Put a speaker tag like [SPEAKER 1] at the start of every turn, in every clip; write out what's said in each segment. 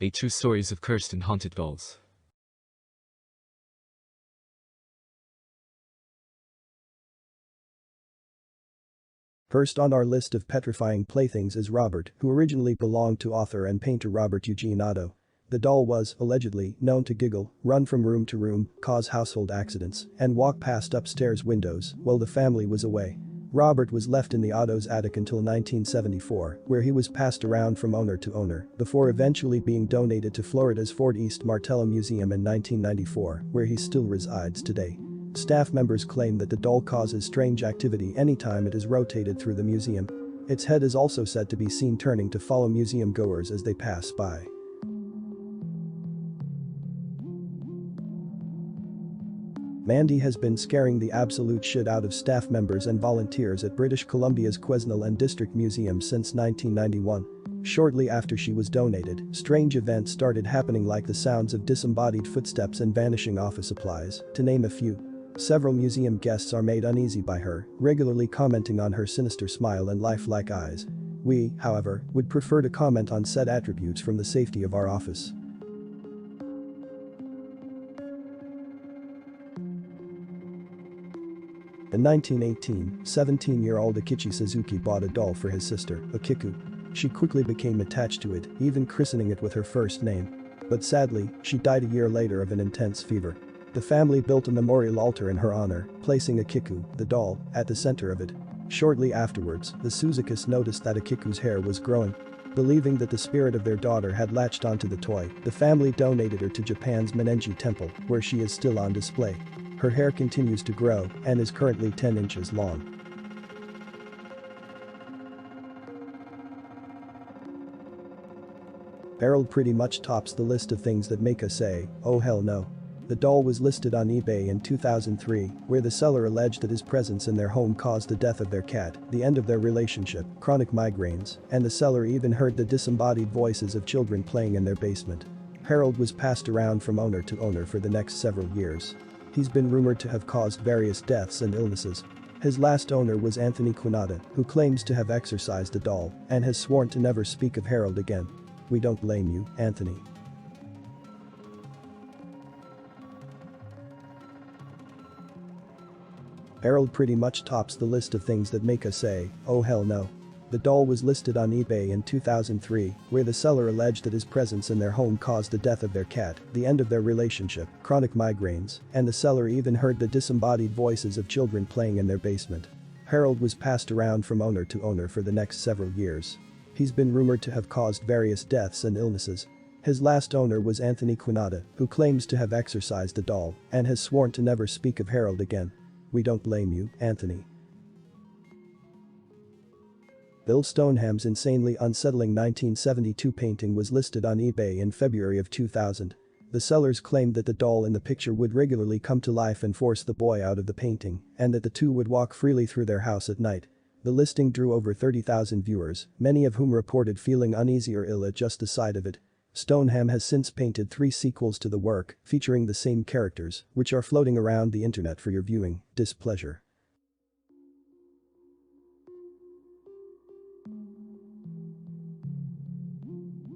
[SPEAKER 1] A True Stories of Cursed and Haunted Dolls.
[SPEAKER 2] First on our list of petrifying playthings is Robert, who originally belonged to author and painter Robert Eugene Otto. The doll was, allegedly, known to giggle, run from room to room, cause household accidents, and walk past upstairs windows while the family was away. Robert was left in the Otto's attic until 1974, where he was passed around from owner to owner, before eventually being donated to Florida's Fort East Martello Museum in 1994, where he still resides today. Staff members claim that the doll causes strange activity anytime it is rotated through the museum. Its head is also said to be seen turning to follow museum goers as they pass by. Mandy has been scaring the absolute shit out of staff members and volunteers at British Columbia's Quesnel and District Museum since 1991. Shortly after she was donated, strange events started happening, like the sounds of disembodied footsteps and vanishing office supplies, to name a few. Several museum guests are made uneasy by her, regularly commenting on her sinister smile and lifelike eyes. We, however, would prefer to comment on said attributes from the safety of our office. In 1918, 17-year-old Akichi Suzuki bought a doll for his sister, Akiku. She quickly became attached to it, even christening it with her first name. But sadly, she died a year later of an intense fever. The family built a memorial altar in her honor, placing Akiku, the doll, at the center of it. Shortly afterwards, the Suzukis noticed that Akiku's hair was growing. Believing that the spirit of their daughter had latched onto the toy, the family donated her to Japan's Menenji Temple, where she is still on display. Her hair continues to grow and is currently 10 inches long. Harold pretty much tops the list of things that make us say, oh hell no. The doll was listed on eBay in 2003, where the seller alleged that his presence in their home caused the death of their cat, the end of their relationship, chronic migraines, and the seller even heard the disembodied voices of children playing in their basement. Harold was passed around from owner to owner for the next several years. He's been rumored to have caused various deaths and illnesses. His last owner was Anthony Quinata, who claims to have exorcised the doll and has sworn to never speak of Harold again. We don't blame you, Anthony. Harold pretty much tops the list of things that make us say, oh hell no. The doll was listed on eBay in 2003, where the seller alleged that his presence in their home caused the death of their cat, the end of their relationship, chronic migraines, and the seller even heard the disembodied voices of children playing in their basement. Harold was passed around from owner to owner for the next several years. He's been rumored to have caused various deaths and illnesses. His last owner was Anthony Quinata, who claims to have exorcised the doll and has sworn to never speak of Harold again. We don't blame you, Anthony. Bill Stoneham's insanely unsettling 1972 painting was listed on eBay in February of 2000. The sellers claimed that the doll in the picture would regularly come to life and force the boy out of the painting, and that the two would walk freely through their house at night. The listing drew over 30,000 viewers, many of whom reported feeling uneasy or ill at just the sight of it. Stoneham has since painted 3 sequels to the work, featuring the same characters, which are floating around the internet for your viewing displeasure.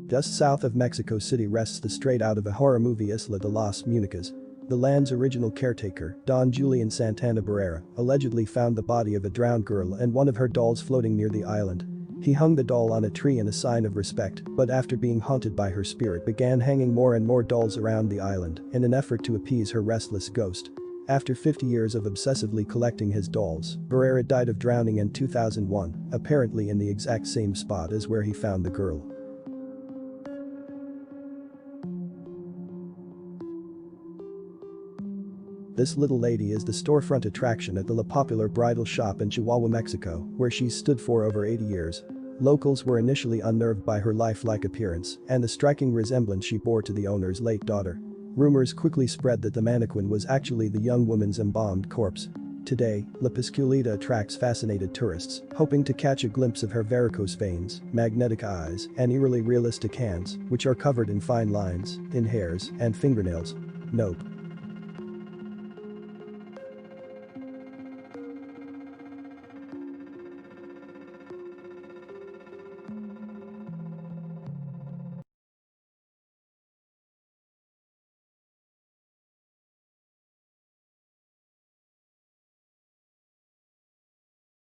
[SPEAKER 2] Just south of Mexico City rests the straight out of a horror movie Isla de las Muñecas. The land's original caretaker, Don Julian Santana Barrera, allegedly found the body of a drowned girl and one of her dolls floating near the island. He hung the doll on a tree in a sign of respect, but after being haunted by her spirit began hanging more and more dolls around the island in an effort to appease her restless ghost. After 50 years of obsessively collecting his dolls, Barrera died of drowning in 2001, apparently in the exact same spot as where he found the girl. This little lady is the storefront attraction at the La Popular bridal shop in Chihuahua, Mexico, where she's stood for over 80 years. Locals were initially unnerved by her lifelike appearance and the striking resemblance she bore to the owner's late daughter. Rumors quickly spread that the mannequin was actually the young woman's embalmed corpse. Today, La Pisculita attracts fascinated tourists, hoping to catch a glimpse of her varicose veins, magnetic eyes, and eerily realistic hands, which are covered in fine lines, in hairs, and fingernails. Nope.